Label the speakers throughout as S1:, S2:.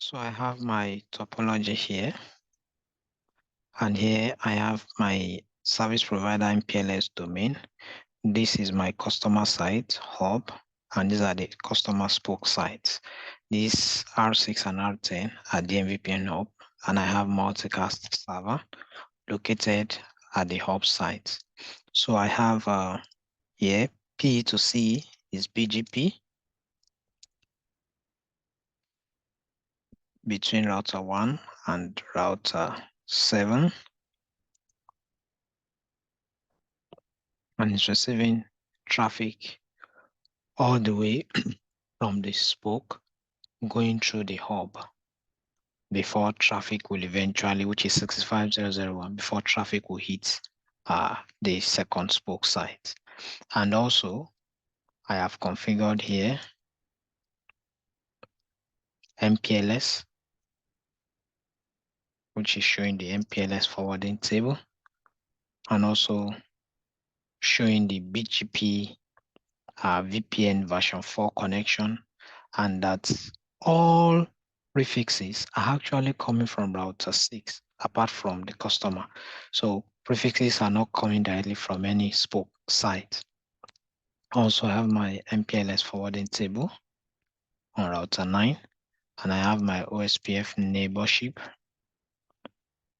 S1: So I have my topology here, and here I have my service provider MPLS domain. This is my customer site hub, and these are the customer spoke sites. These R6 and R10 are DMVPN hub, and I have multicast server located at the hub site. So I have here P to C is BGP between router 1 and router 7, and it's receiving traffic all the way from the spoke going through the hub before traffic will eventually, which is 65001, before traffic will hit the second spoke site. And also, I have configured here MPLS, which is showing the MPLS forwarding table, and also showing the BGP VPN version 4 connection, and that all prefixes are actually coming from router 6, apart from the customer. So prefixes are not coming directly from any spoke site. Also, I have my MPLS forwarding table on router 9, and I have my OSPF neighborship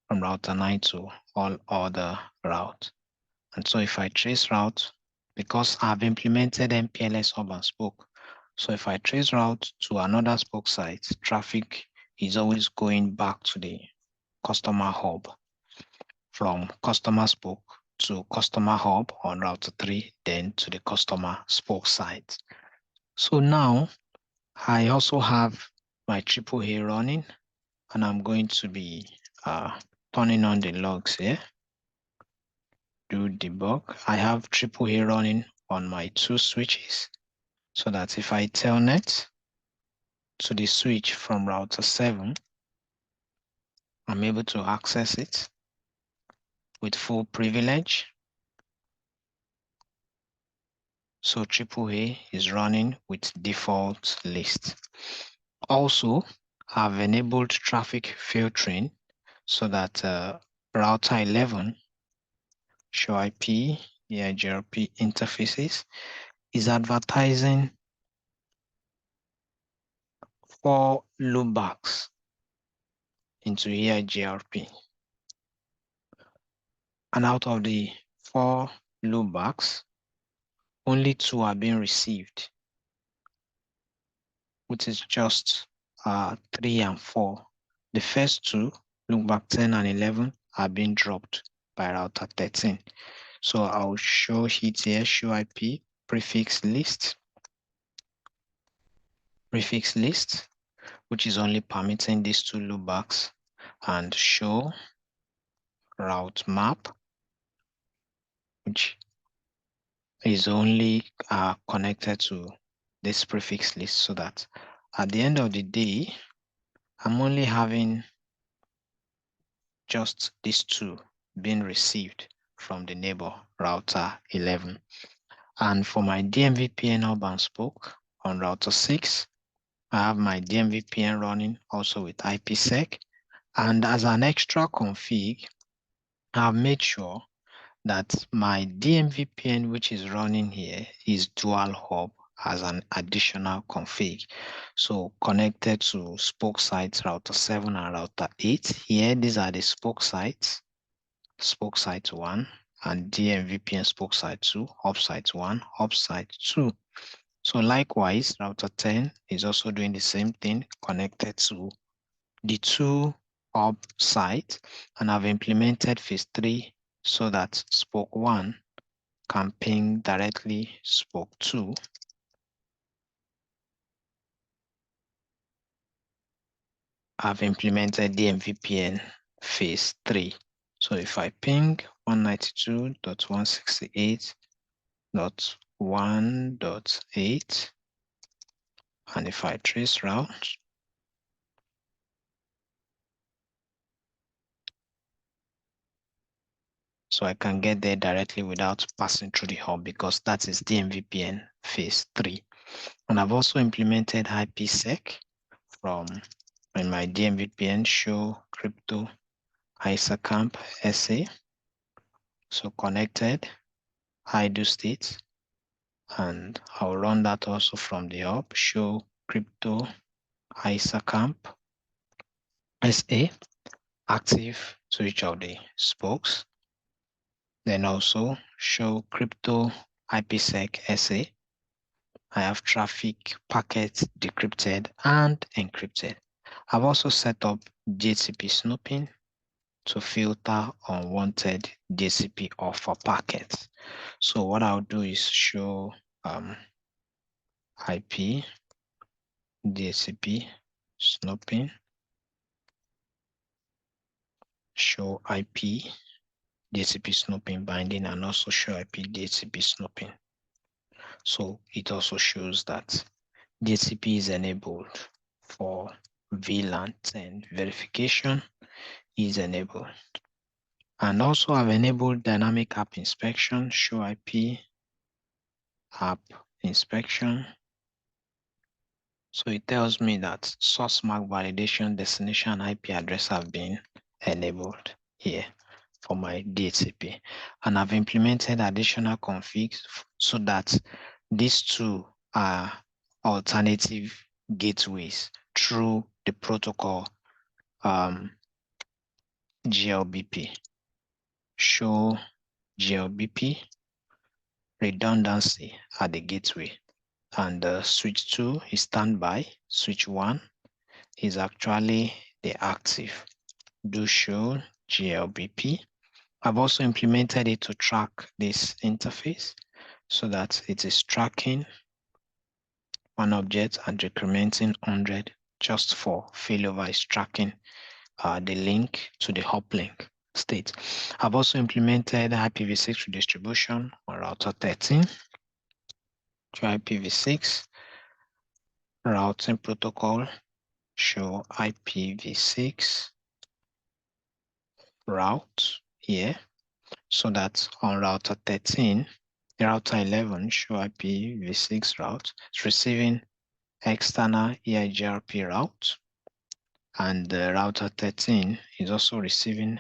S1: from router 9 to all other routes. And so if I trace route, because I've implemented MPLS hub and spoke, so if I trace route to another spoke site, traffic is always going back to the customer hub, from customer spoke to customer hub on router 3, then to the customer spoke site. So now I also have my AAA running, and I'm going to be turning on the logs here. Do debug. I have AAA running on my 2 switches, so that if I telnet to the switch from router 7, I'm able to access it with full privilege. So AAA is running with default list. Also, I've enabled traffic filtering so that router 11 show IP, EIGRP interfaces is advertising 4 loopbacks into EIGRP. And out of the 4 loopbacks, only 2 are being received, which is just 3 and 4. The first 2, loopback 10 and 11, are being dropped by router 13. So I'll show it here, show IP, prefix list, which is only permitting these 2 loopbacks, and show route map, which is only connected to this prefix list, so that at the end of the day, I'm only having just these 2 being received from the neighbor router 11. And for my DMVPN hub and spoke on router 6, I have my DMVPN running also with IPsec. And as an extra config, I've made sure that my DMVPN, which is running here, is dual hub as an additional config. So connected to spoke sites router 7 and router 8. Here, these are the spoke sites, spoke site 1, and DMVPN spoke site 2, hub site 1, hub site 2. So likewise, router 10 is also doing the same thing, connected to the 2 hub sites, and I've implemented phase 3 so that spoke 1 can ping directly spoke 2. I've implemented the DMVPN phase 3. So if I ping 192.168.1.8, and if I trace route, so I can get there directly without passing through the hub, because that is DMVPN phase 3. And I've also implemented IPsec from In my DMVPN, show crypto ISACamp SA. So connected, idle state, and I'll run that also from the hub, show crypto ISACamp SA, active to each of the spokes. Then also show crypto IPsec SA. I have traffic packets decrypted and encrypted. I've also set up DHCP snooping to filter unwanted DHCP offer packets. So what I'll do is show IP DHCP snooping, show IP DHCP snooping binding, and also show IP DHCP snooping. So it also shows that DHCP is enabled for VLAN 10 verification is enabled. And also I've enabled dynamic app inspection, show IP app inspection. So it tells me that source mark validation, destination, and IP address have been enabled here for my DHCP. And I've implemented additional configs so that these two are alternative gateways through the protocol GLBP. Show GLBP redundancy at the gateway. And switch 2 is standby. Switch 1 is actually the active. Do show GLBP. I've also implemented it to track this interface so that it is tracking one object and decrementing 100 just for failover is tracking the link to the uplink state. I've also implemented IPv6 redistribution on router 13 to IPv6 routing protocol, show IPv6 route here, so that on router 13, router 11 show IPv6 route. It's receiving external EIGRP route, and the router 13 is also receiving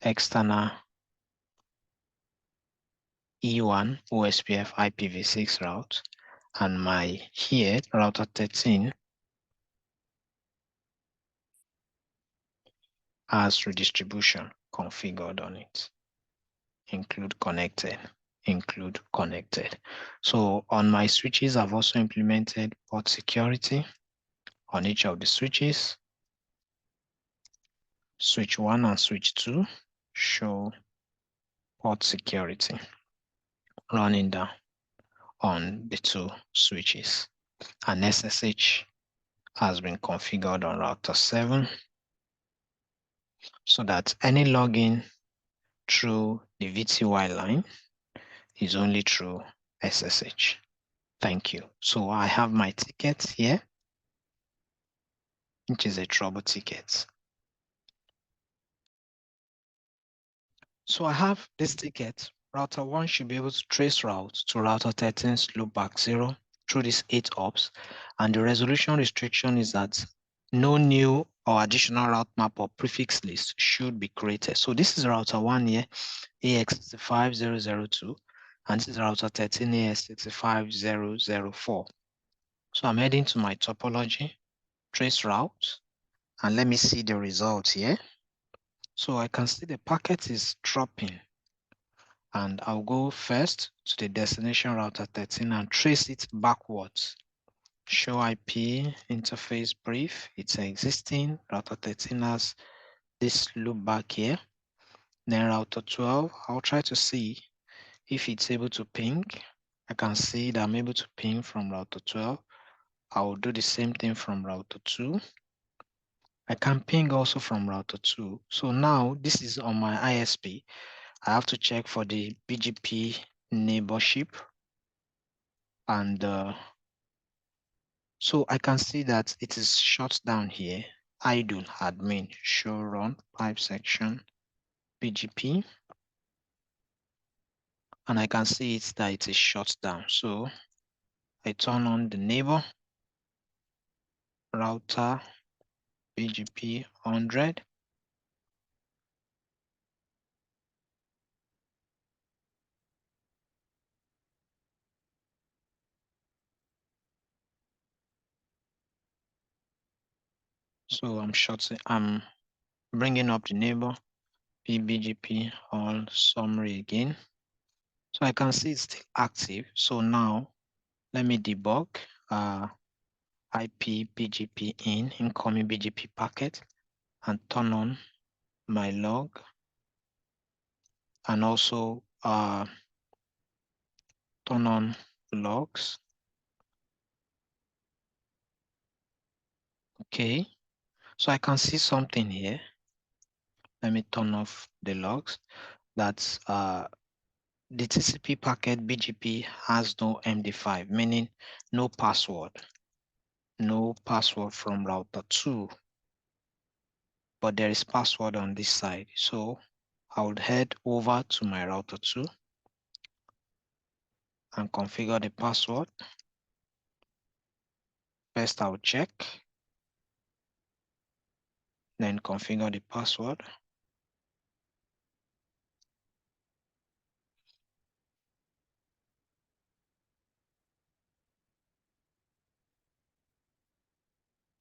S1: external E1 OSPF IPv6 route, and my here router 13 has redistribution configured on it. Include connected. So on my switches, I've also implemented port security on each of the switches. Switch 1 and switch 2 show port security running down on the two switches. And SSH has been configured on router 7 so that any login through the VTY line is only through SSH. Thank you. So I have my ticket here, which is a trouble ticket. So I have this ticket. Router 1 should be able to trace route to router 13's loopback 0 through these 8 ops. And the resolution restriction is that no new or additional route map or prefix list should be created. So this is router 1 here, AX65002, and this is router 13, AX65004. So I'm heading to my topology, trace route, and let me see the results here. So I can see the packet is dropping, and I'll go first to the destination router 13 and trace it backwards. Show IP interface brief. It's existing. Router 13 has this loop back here. Then router 12, I'll try to see if it's able to ping. I can see that I'm able to ping from router 12. I will do the same thing from router 2. I can ping also from router 2. So now this is on my ISP. I have to check for the BGP neighborship. And so I can see that it is shut down here. idle admin show run pipe section BGP. And I can see that it is shut down. So I turn on the neighbor router BGP 100. So I'm bringing up the neighbor PBGP all summary again. So I can see it's still active. So now let me debug IP BGP incoming BGP packet and turn on my log and also turn on logs. Okay, so I can see something here. Let me turn off the logs. That's the TCP packet BGP has no MD5, meaning no password. No password from router 2, but there is password on this side. So I would head over to my router 2 and configure the password. First, I'll check, then configure the password.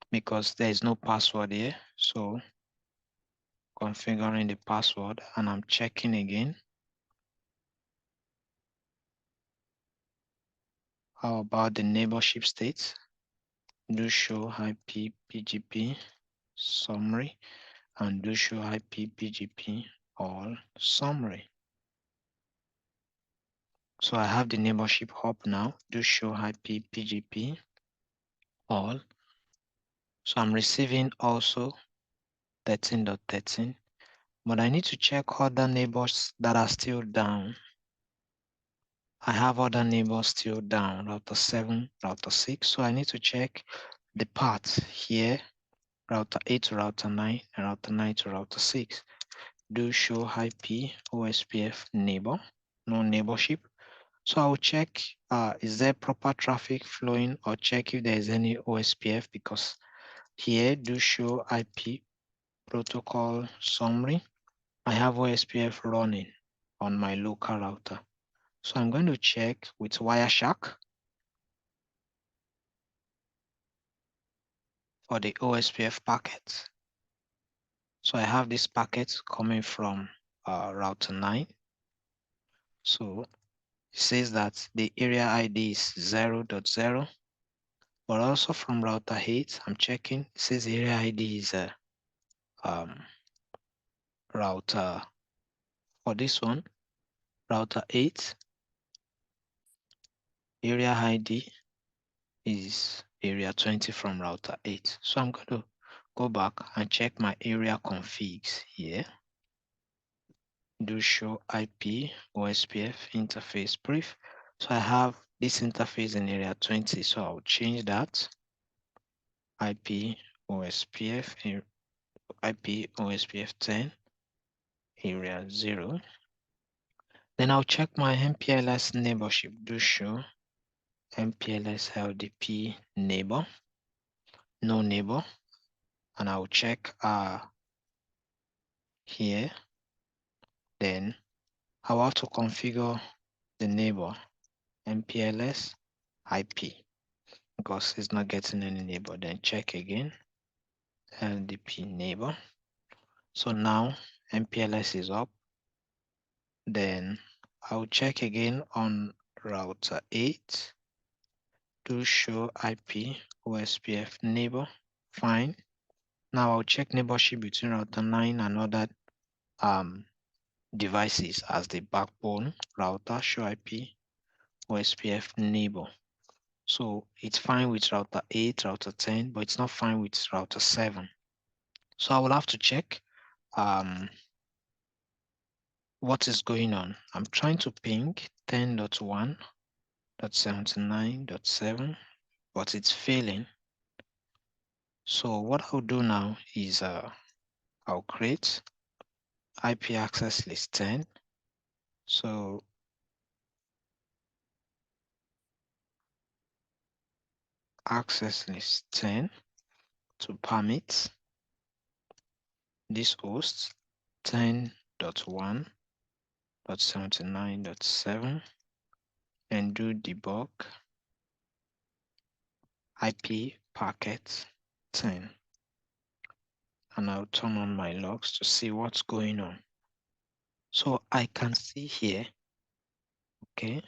S1: Because there is no password here. So configuring the password and I'm checking again. How about the neighborship state? Do show IP BGP summary and do show IP BGP all summary. So I have the neighborship hub now. Do show IP BGP all. So I'm receiving also 13.13, but I need to check other neighbors that are still down. I have other neighbors still down, router 7, router 6. So I need to check the path here, router 8 to router 9, and router 9 to router 6. Do show IP OSPF neighbor, no neighborship. So I'll check, is there proper traffic flowing, or check if there is any OSPF, because here do show IP protocol summary. I have OSPF running on my local router. So I'm going to check with Wireshark for the OSPF packet. So I have this packet coming from router 9. So it says that the area ID is 0.0, but also from router 8, I'm checking, it says area ID is router, for this one, router 8, area ID is area 20 from router 8. So I'm going to go back and check my area configs here. Do show IP OSPF interface brief. So I have this interface in area 20. So I'll change that. IP OSPF 10 area 0. Then I'll check my MPLS neighborship. Do show MPLS LDP neighbor, no neighbor. And I'll check here. Then I'll have to configure the neighbor MPLS IP because it's not getting any neighbor. Then check again LDP neighbor. So now MPLS is up. Then I'll check again on router 8 to show IP OSPF neighbor. Fine. Now I'll check neighborship between router 9 and other devices as the backbone router. Show IP OSPF neighbor. So it's fine with router 8, router 10, but it's not fine with router 7. So I will have to check what is going on. I'm trying to ping 10.1.79.7, but it's failing. So what I'll do now is I'll create IP access list 10. So access list 10 to permit. this host 10.1.79.7 and do debug IP packet 10. And I'll turn on my logs to see what's going on. So I can see here, okay.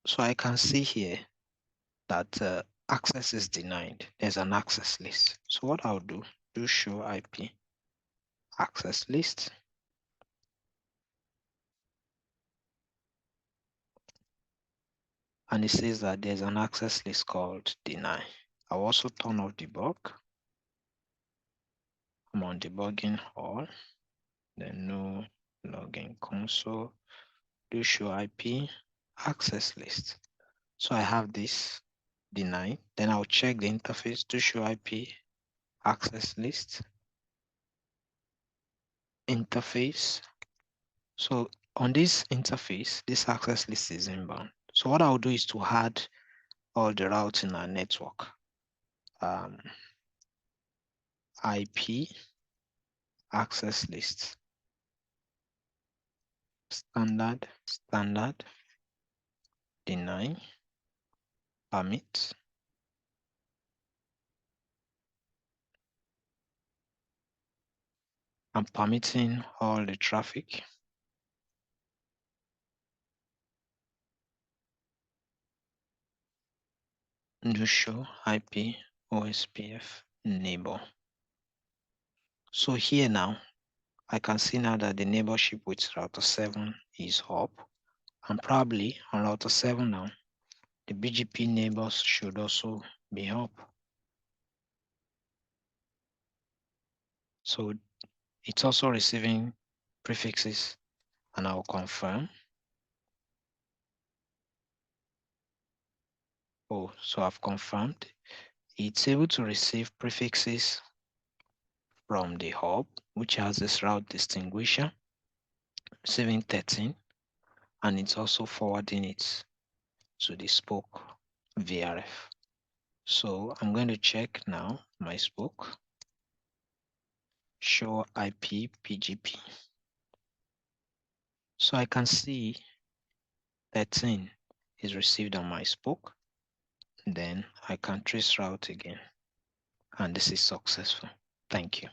S1: So I can see here that access is denied. There's an access list. So what I'll do show IP access list. And it says that there's an access list called deny. I'll also turn off debug. I'm on debugging all, then no login console, do show IP access list. So I have this deny. Then I'll check the interface to show IP access list. Interface. So on this interface, this access list is inbound. So what I'll do is to add all the routes in our network. IP access list. Standard, deny, permit. I'm permitting all the traffic. Do show IP OSPF neighbor. So here now, I can see now that the neighborship with router 7 is up. And probably on router 7 now, the BGP neighbors should also be up. So it's also receiving prefixes, and I'll confirm. Oh, so I've confirmed. It's able to receive prefixes from the hub, which has this route distinguisher, receiving 13, and it's also forwarding it to the spoke VRF. So I'm going to check now my spoke, show IP PGP. So I can see 13 is received on my spoke. Then I can trace route again, and this is successful. Thank you.